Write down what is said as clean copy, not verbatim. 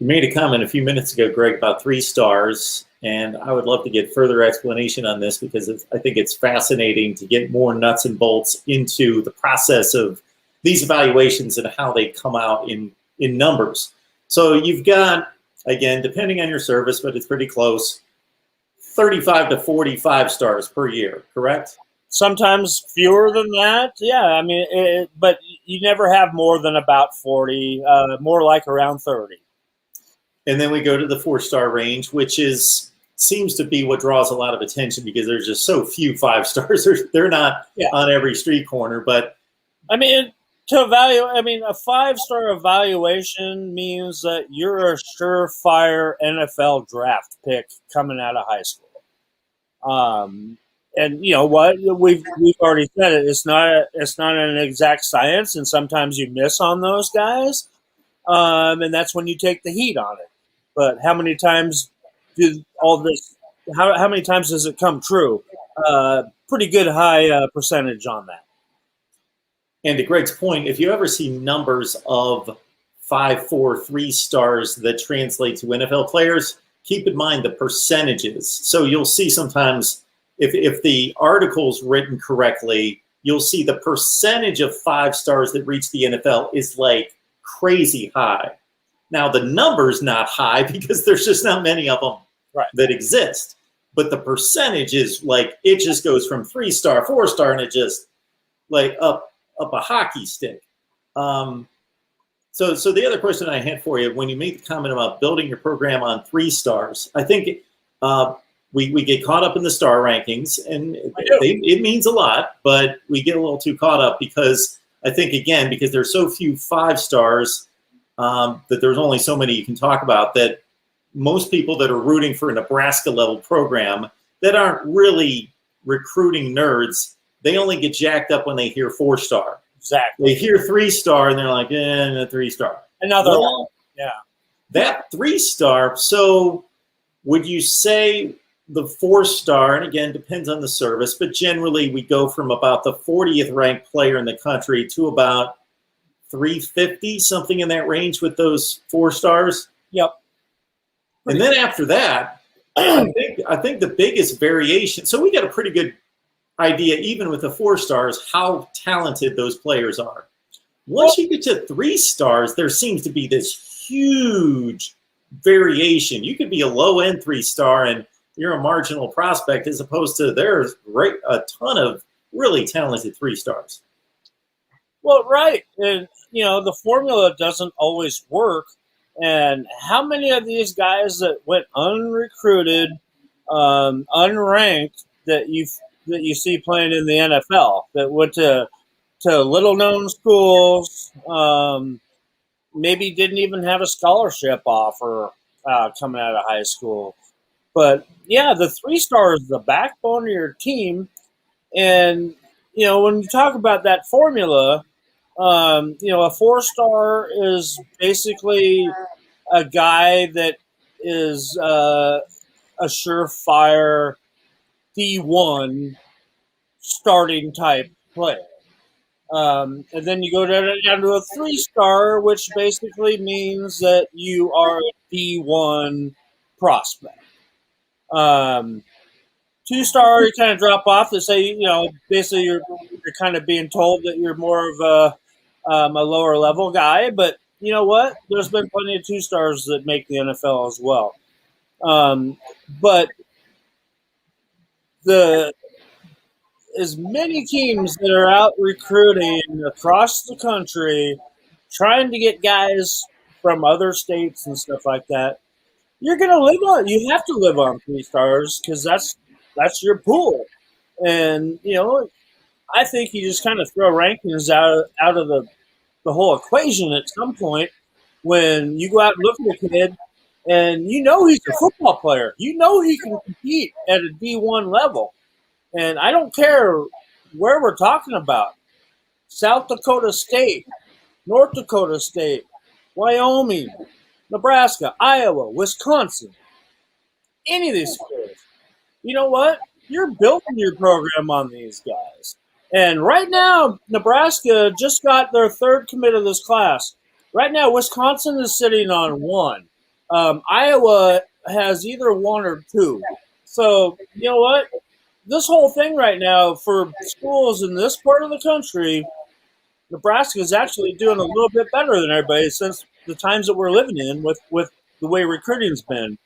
You made a comment a few minutes ago, Greg, about 3 stars, and I would love to get further explanation on this because I think it's fascinating to get more nuts and bolts into the process of these evaluations and how they come out in numbers. So you've got, again, depending on your service, but it's pretty close, 35 to 45 stars per year, correct? Sometimes fewer than that. Yeah, I mean, but you never have more than about 40, more like around 30. And then we go to the 4-star range, which seems to be what draws a lot of attention because there's just so few 5 stars. They're not on every street corner. But I mean, to evaluate, I mean, a 5-star evaluation means that you're a surefire NFL draft pick coming out of high school. And you know what? We've already said it. It's not an exact science, and sometimes you miss on those guys. And that's when you take the heat on it. But how many times do all this? How many times does it come true? Pretty good high percentage on that. And to Greg's point, if you ever see numbers of 5, 4, 3 stars that translate to NFL players, keep in mind the percentages. So you'll see sometimes if the article's written correctly, you'll see the percentage of 5 stars that reach the NFL is like crazy high. Now the number's not high because there's just not many of them that exist. But the percentage is like, it just goes from 3-star, 4-star, and it just like up a hockey stick. So the other question I had for you, when you made the comment about building your program on 3 stars, I think we get caught up in the star rankings, and it means a lot, but we get a little too caught up because I think, again, because there's so few 5 stars, that there's only so many you can talk about, that most people that are rooting for a Nebraska level program that aren't really recruiting nerds, they only get jacked up when they hear 4-star. Exactly. They hear 3-star and they're like, a 3-star. Another one. Yeah. That 3-star, so would you say the 4-star, and again, depends on the service, but generally we go from about the 40th ranked player in the country to about 350, something in that range with those 4 stars? Yep. And then after that, I think the biggest variation, so we got a pretty good idea, even with the 4 stars, how talented those players are. Once you get to 3 stars, there seems to be this huge variation. You could be a low-end 3-star and you're a marginal prospect, as opposed to there's a ton of really talented 3 stars. Well, right. And, you know, the formula doesn't always work. And how many of these guys that went unrecruited, unranked, that you see playing in the NFL, that went to little-known schools, maybe didn't even have a scholarship offer coming out of high school. But, yeah, the 3-star is the backbone of your team. And, you know, when you talk about that formula, you know, a 4-star is basically a guy that is a surefire D1 starting type player. And then you go down to a 3-star, which basically means that you are a D1 prospect. 2-star, you kind of drop off to say, you know, basically you're kind of being told that you're more of a lower level guy. But you know what? There's been plenty of 2-stars that make the NFL as well. But as many teams that are out recruiting across the country, trying to get guys from other states and stuff like that, you have to live on 3 stars because that's your pool. And, you know, I think you just kind of throw rankings out of the whole equation at some point when you go out and look at a kid and you know he's a football player. You know he can compete at a D1 level. And I don't care where we're talking about. South Dakota State, North Dakota State, Wyoming, Nebraska, Iowa, Wisconsin, any of these schools. You know what? You're building your program on these guys. And right now, Nebraska just got their 3rd commit of this class. Right now, Wisconsin is sitting on 1. Iowa has either one or two. So, you know what? This whole thing right now for schools in this part of the country, Nebraska is actually doing a little bit better than everybody since the times that we're living in with the way recruiting's been.